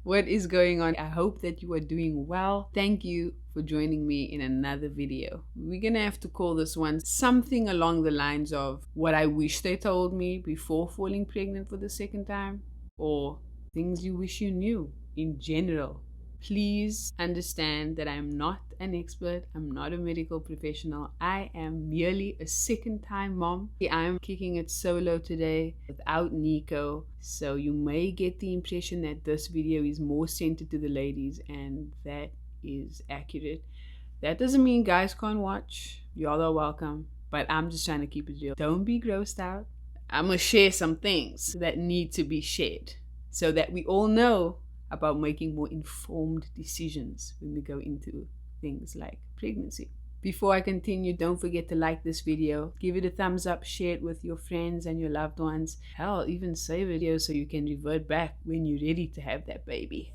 What is going on? I hope that you are doing well. Thank you for joining me in another video. We're gonna have to call this one something along the lines of what I wish they told me before falling pregnant for the second time, or things you wish you knew in general. Please understand that I'm not an expert. I'm not a medical professional. I am merely a second-time mom. I'm kicking it solo today without Nico. So you may get the impression that this video is more centered to the ladies, and that is accurate. That doesn't mean guys can't watch. Y'all are welcome. But I'm just trying to keep it real. Don't be grossed out. I'm going to share some things that need to be shared so that we all know about making more informed decisions when we go into things like pregnancy. Before I continue, don't forget to like this video, give it a thumbs up, share it with your friends and your loved ones. Hell, even save videos so you can revert back when you're ready to have that baby.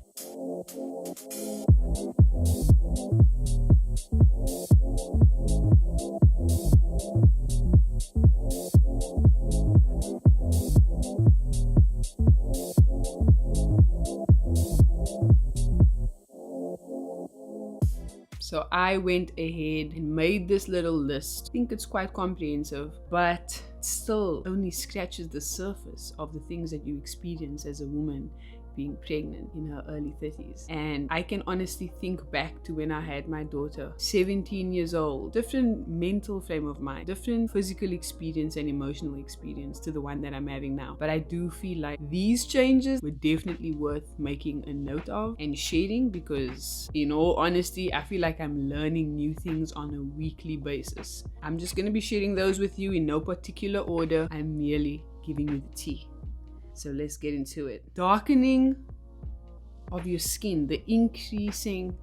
So I went ahead and made this little list. I think it's quite comprehensive, but it still only scratches the surface of the things that you experience as a woman being pregnant in her early 30s. And I can honestly think back to when I had my daughter, 17 years old. Different mental frame of mind, different physical experience and emotional experience to the one that I'm having now. But I do feel like these changes were definitely worth making a note of and sharing, because in all honesty, I feel like I'm learning new things on a weekly basis. I'm just going to be sharing those with you in no particular order. I'm merely giving you the tea. So let's get into it. Darkening of your skin, the increasing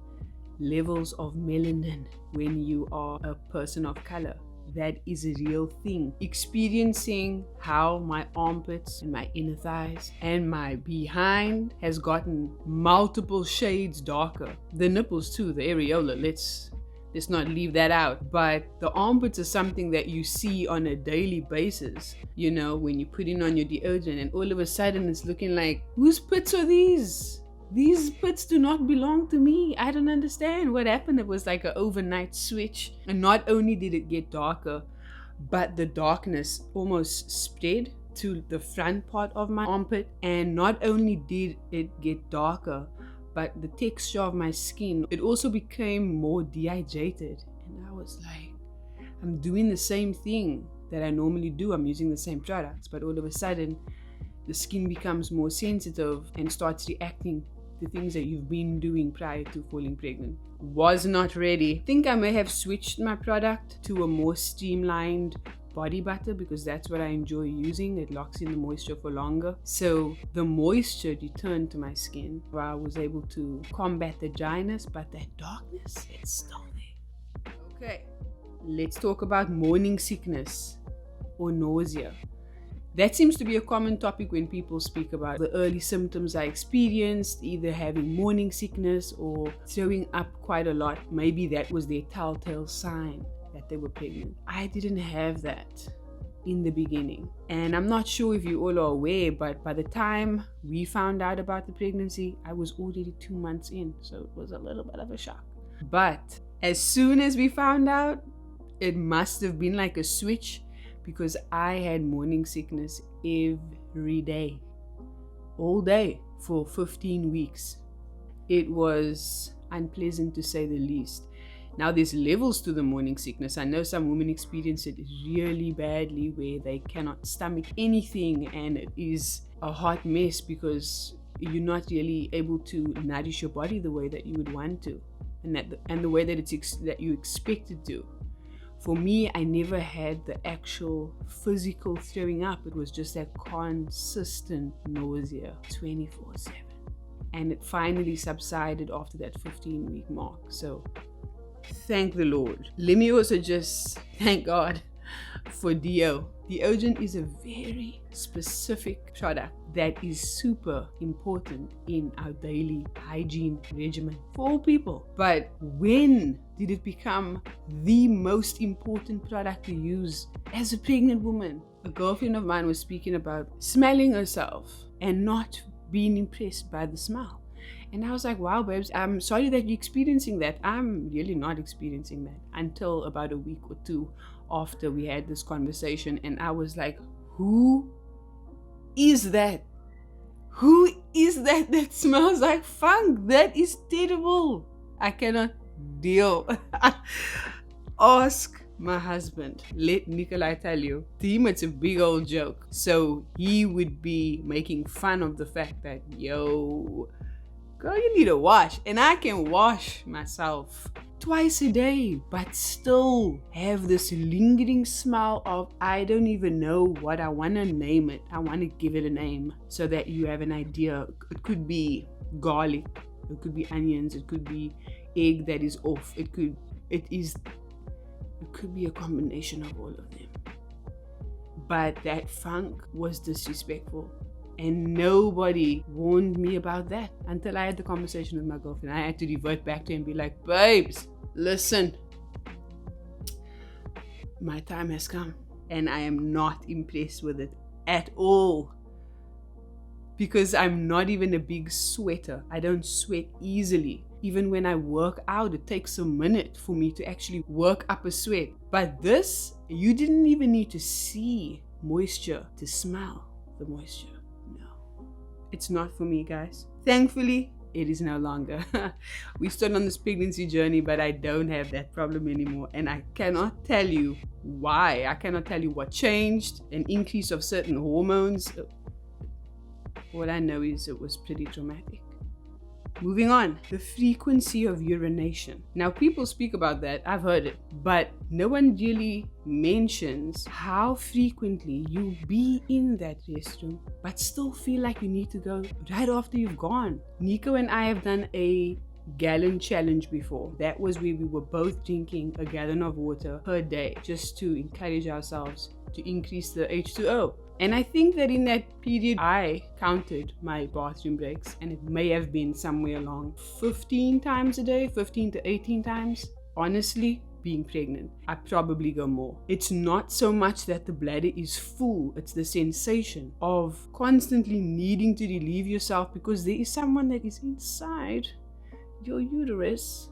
levels of melanin when you are a person of color. That is a real thing. Experiencing how my armpits and my inner thighs and my behind has gotten multiple shades darker. The nipples too, the areola, let's not leave that out. But the armpits are something that you see on a daily basis. You know, when you put in on your deodorant and all of a sudden it's looking like, whose pits are these? These pits do not belong to me. I don't understand what happened. It was like an overnight switch. And not only did it get darker, but the darkness almost spread to the front part of my armpit. And not only did it get darker, but the texture of my skin, it also became more dehydrated. And I was like, I'm doing the same thing that I normally do. I'm using the same products, but all of a sudden the skin becomes more sensitive and starts reacting to things that you've been doing prior to falling pregnant. Was not ready. I think I may have switched my product to a more streamlined body butter, because that's what I enjoy using. It locks in the moisture for longer. So the moisture returned to my skin, where I was able to combat the dryness, but that darkness, it's still there. Okay, let's talk about morning sickness or nausea. That seems to be a common topic when people speak about the early symptoms I experienced, either having morning sickness or throwing up quite a lot. Maybe that was their telltale sign that they were pregnant. I didn't have that in the beginning. And I'm not sure if you all are aware, but by the time we found out about the pregnancy, I was already 2 months in. So it was a little bit of a shock. But as soon as we found out, it must have been like a switch, because I had morning sickness every day, all day for 15 weeks. It was unpleasant to say the least. Now there's levels to the morning sickness. I know some women experience it really badly, where they cannot stomach anything and it is a hot mess because you're not really able to nourish your body the way that you would want to, and the way that that you expect it to. For me, I never had the actual physical throwing up. It was just that consistent nausea 24/7. And it finally subsided after that 15-week mark. So thank the Lord. Let me also just thank God for deodorant is a very specific product that is super important in our daily hygiene regimen for all people. But when did it become the most important product to use as a pregnant woman? A girlfriend of mine was speaking about smelling herself and not being impressed by the smell. And I was like, wow, babes, I'm sorry that you're experiencing that. I'm really not experiencing that until about a week or two after we had this conversation. And I was like, who is that? Who is that that smells like funk? That is terrible. I cannot deal. Ask my husband. Let Nikolai tell you. To him, it's a big old joke. So he would be making fun of the fact that, yo, girl, you need a wash. And I can wash myself twice a day, but still have this lingering smell of, I don't even know what I want to name it. I want to give it a name so that you have an idea. It could be garlic. It could be onions. It could be egg that is off. It could be a combination of all of them. But that funk was disrespectful. And nobody warned me about that until I had the conversation with my girlfriend. I had to revert back to her and be like, babes, listen, my time has come. And I am not impressed with it at all. Because I'm not even a big sweater. I don't sweat easily. Even when I work out, it takes a minute for me to actually work up a sweat. But this, you didn't even need to see moisture to smell the moisture. No, it's not for me, guys. Thankfully, it is no longer. We started on this pregnancy journey, but I don't have that problem anymore. And I cannot tell you why. I cannot tell you what changed. An increase of certain hormones. What I know is it was pretty dramatic. Moving on, the frequency of urination. Now, people speak about that, I've heard it, but no one really mentions how frequently you be in that restroom, but still feel like you need to go right after you've gone. Nico and I have done a gallon challenge before. That was where we were both drinking a gallon of water per day, just to encourage ourselves to increase the H2O. And I think that in that period, I counted my bathroom breaks, and it may have been somewhere along 15 times a day, 15 to 18 times. Honestly, being pregnant, I probably go more. It's not so much that the bladder is full, it's the sensation of constantly needing to relieve yourself because there is someone that is inside your uterus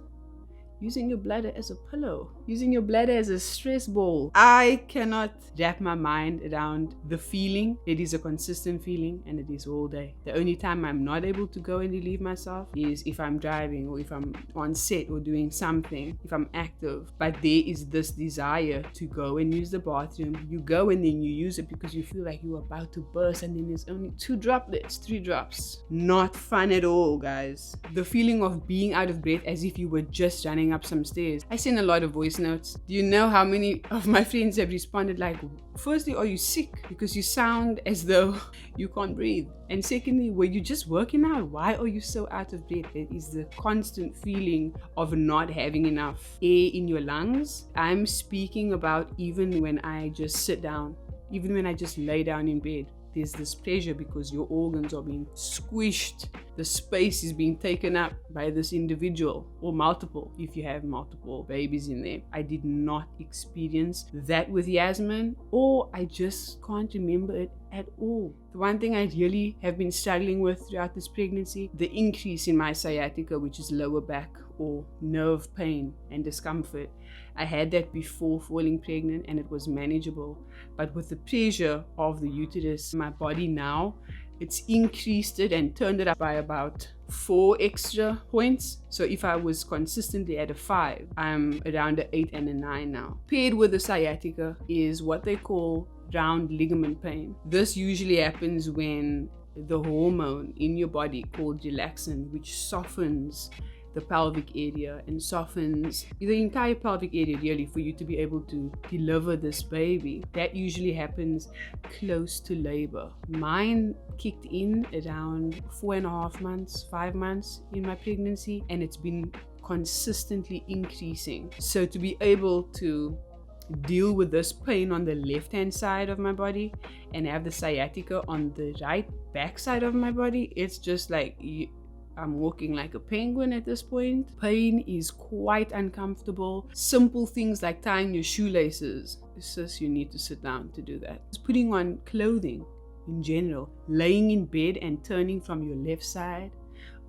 using your bladder as a pillow, using your bladder as a stress ball. I cannot wrap my mind around the feeling. It is a consistent feeling and it is all day. The only time I'm not able to go and relieve myself is if I'm driving or if I'm on set or doing something, if I'm active. But there is this desire to go and use the bathroom. You go and then you use it because you feel like you're about to burst and then there's only 2 droplets, 3 drops. Not fun at all, guys. The feeling of being out of breath as if you were just running up some stairs. I send a lot of voice notes. Do you know how many of my friends have responded like, firstly, are you sick? Because you sound as though you can't breathe. And secondly, were you just working out? Why are you so out of breath? It is the constant feeling of not having enough air in your lungs. I'm speaking about even when I just sit down, even when I just lay down in bed. There's this pressure because your organs are being squished. The space is being taken up by this individual, or multiple, if you have multiple babies in there. I did not experience that with Yasmin, or I just can't remember it at all. The one thing I really have been struggling with throughout this pregnancy, the increase in my sciatica, which is lower back or nerve pain and discomfort. I had that before falling pregnant and it was manageable. But with the pressure of the uterus, my body now, it's increased it and turned it up by about 4 extra points. So if I was consistently at a 5, I'm around an 8 and a 9 now. Paired with the sciatica is what they call round ligament pain. This usually happens when the hormone in your body called relaxin, which softens the pelvic area and softens the entire pelvic area really for you to be able to deliver this baby. That usually happens close to labor. Mine kicked in around 4.5 months, 5 months in my pregnancy, and it's been consistently increasing. So to be able to deal with this pain on the left hand side of my body and have the sciatica on the right back side of my body, it's just like I'm walking like a penguin at this point. Pain is quite uncomfortable. Simple things like tying your shoelaces. Sis, you need to sit down to do that. Just putting on clothing in general. Laying in bed and turning from your left side.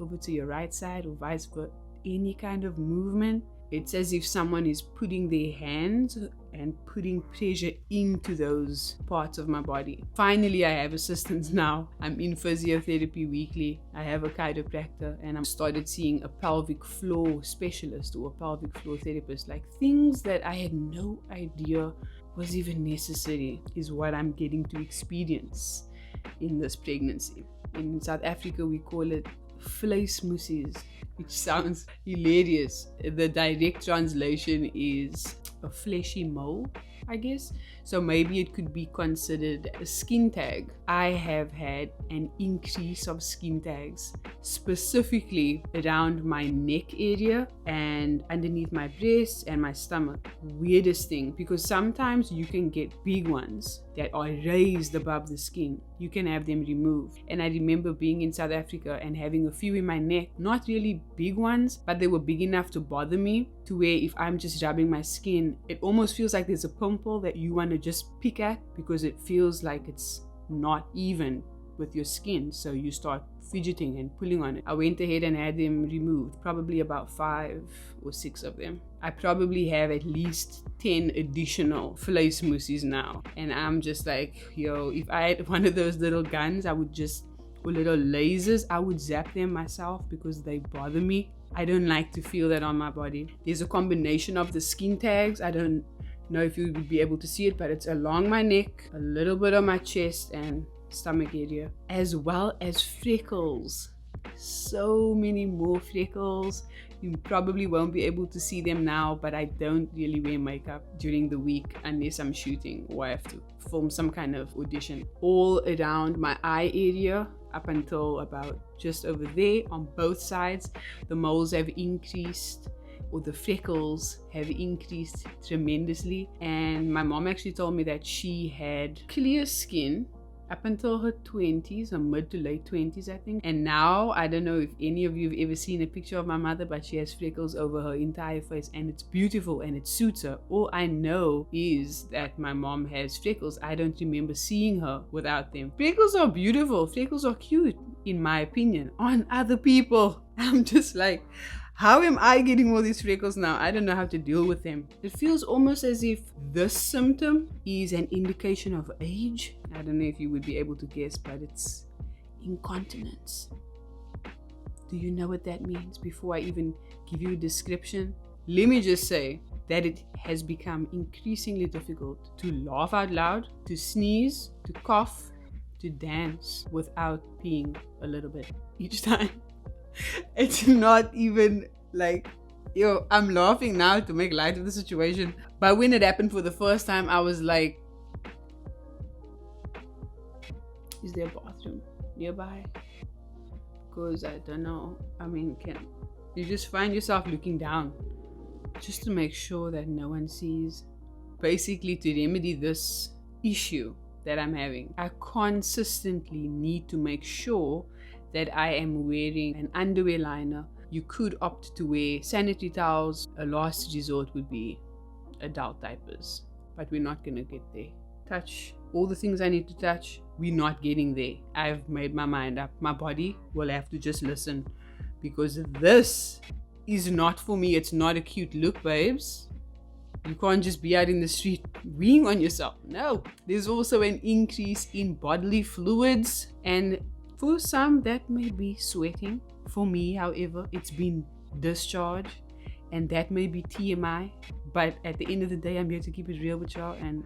over to your right side or vice versa. Any kind of movement, it's as if someone is putting their hands and putting pressure into those parts of my body. Finally, I have assistance now. I'm in physiotherapy weekly. I have a chiropractor, and I started seeing a pelvic floor specialist or a pelvic floor therapist. Like, things that I had no idea was even necessary is what I'm getting to experience in this pregnancy. In South Africa, we call it vleismussies, which sounds hilarious. The direct translation is a fleshy mole, I guess. So maybe it could be considered a skin tag. I have had an increase of skin tags, specifically around my neck area and underneath my breasts and my stomach. Weirdest thing, because sometimes you can get big ones that are raised above the skin. You can have them removed. And I remember being in South Africa and having a few in my neck, not really big ones, but they were big enough to bother me, to where if I'm just rubbing my skin, it almost feels like there's a pimple that you want to just pick at because it feels like it's not even with your skin. So you start fidgeting and pulling on it. I went ahead and had them removed, probably about 5 or 6 of them. I probably have at least 10 additional vleismussies now. And I'm just like, yo, if I had one of those little guns, or little lasers, I would zap them myself because they bother me. I don't like to feel that on my body. There's a combination of the skin tags. I don't know if you would be able to see it, but it's along my neck, a little bit on my chest and stomach area, as well as freckles. So many more freckles. You probably won't be able to see them now, but I don't really wear makeup during the week unless I'm shooting or I have to film some kind of audition. All around my eye area, up until about just over there on both sides, the moles have increased, or the freckles have increased tremendously. And my mom actually told me that she had clear skin up until her 20s, or mid to late 20s, I think. And now, I don't know if any of you have ever seen a picture of my mother, but she has freckles over her entire face, and it's beautiful and it suits her. All I know is that my mom has freckles. I don't remember seeing her without them. Freckles are beautiful. Freckles are cute, in my opinion, on other people. I'm just like, how am I getting all these freckles now? I don't know how to deal with them. It feels almost as if this symptom is an indication of age. I don't know if you would be able to guess, but it's incontinence. Do you know what that means? Before I even give you a description, let me just say that it has become increasingly difficult to laugh out loud, to sneeze, to cough, to dance without peeing a little bit each time. It's not even like, yo, I'm laughing now to make light of the situation. But when it happened for the first time, I was like, is there a bathroom nearby? Because I don't know. I mean, you just find yourself looking down just to make sure that no one sees. Basically, to remedy this issue that I'm having, I consistently need to make sure that I am wearing an underwear liner. You could opt to wear sanitary towels. A last resort would be adult diapers, but we're not gonna get there. Touch all the things I need to touch. We're not getting there. I've made my mind up. My body will have to just listen, because this is not for me. It's not a cute look, babes. You can't just be out in the street weeing on yourself. No. There's also an increase in bodily fluids, and for some, that may be sweating. For me, however, it's been discharge, and that may be TMI. But at the end of the day, I'm here to keep it real with y'all, and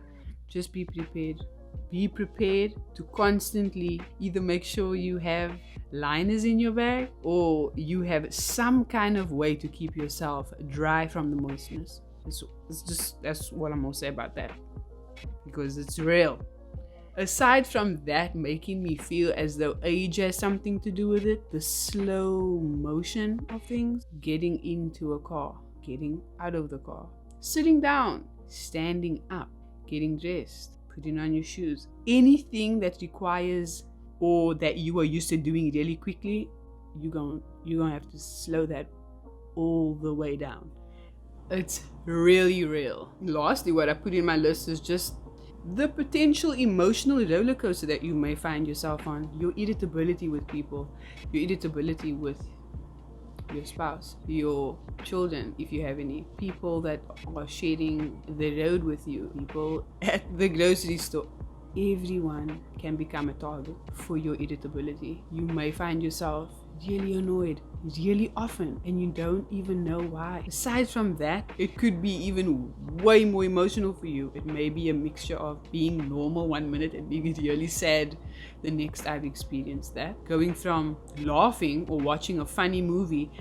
just be prepared. Be prepared to constantly either make sure you have liners in your bag, or you have some kind of way to keep yourself dry from the moistness. That's what I'm gonna say about that, because it's real. Aside from that making me feel as though age has something to do with it, the slow motion of things, getting into a car, getting out of the car, sitting down, standing up, getting dressed, putting on your shoes, anything that requires or that you are used to doing really quickly, you're gonna have to slow that all the way down. It's really real. Lastly, what I put in my list is just the potential emotional roller coaster that you may find yourself on. Your irritability with people, your irritability with your spouse, your children, if you have any, people that are sharing the road with you, people at the grocery store. Everyone can become a target for your irritability. You may find yourself really annoyed really often and you don't even know why. Aside from that, it could be even way more emotional for you. It may be a mixture of being normal 1 minute and being really sad the next. I've experienced that. Going from laughing or watching a funny movie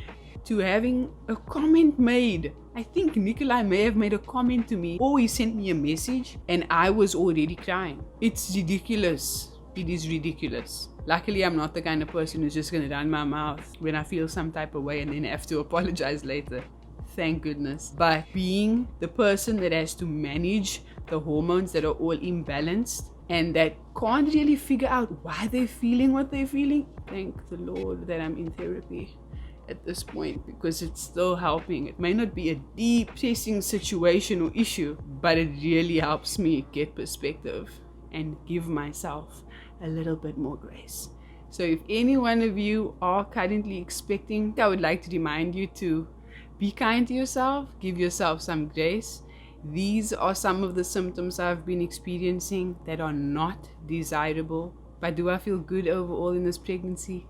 to having a comment made. I think Nikolai may have made a comment to me, or he sent me a message and I was already crying. It's ridiculous. It is ridiculous. Luckily, I'm not the kind of person who's just going to run my mouth when I feel some type of way and then have to apologize later. Thank goodness. But being the person that has to manage the hormones that are all imbalanced and that can't really figure out why they're feeling what they're feeling, thank the Lord that I'm in therapy at this point, because it's still helping. It may not be a deep pressing situation or issue, but it really helps me get perspective and give myself a little bit more grace. So if any one of you are currently expecting, I would like to remind you to be kind to yourself, give yourself some grace. These are some of the symptoms I've been experiencing that are not desirable. But do I feel good overall in this pregnancy?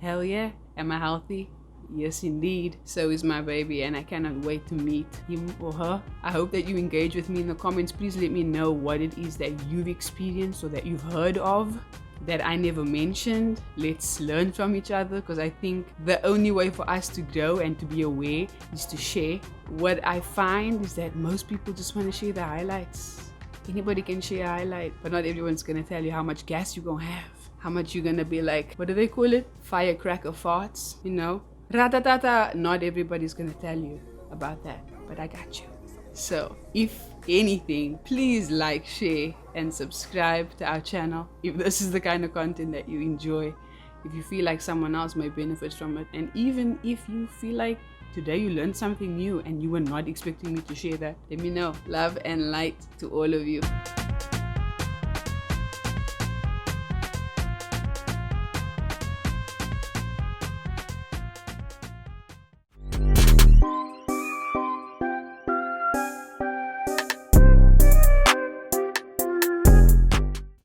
Hell yeah. Am I healthy? Yes, indeed. So is my baby, and I cannot wait to meet him or her. I hope that you engage with me in the comments. Please let me know what it is that you've experienced or that you've heard of that I never mentioned. Let's learn from each other, because I think the only way for us to grow and to be aware is to share. What I find is that most people just want to share the highlights. Anybody can share a highlight, but not everyone's going to tell you how much gas you're going to have. How much you're going to be like, what do they call it? Firecracker farts, you know? Ratatata. Not everybody's going to tell you about that, but I got you. So, if anything, please like, share, and subscribe to our channel if this is the kind of content that you enjoy. If you feel like someone else may benefit from it, and even if you feel like today you learned something new and you were not expecting me to share that, let me know. Love and light to all of you.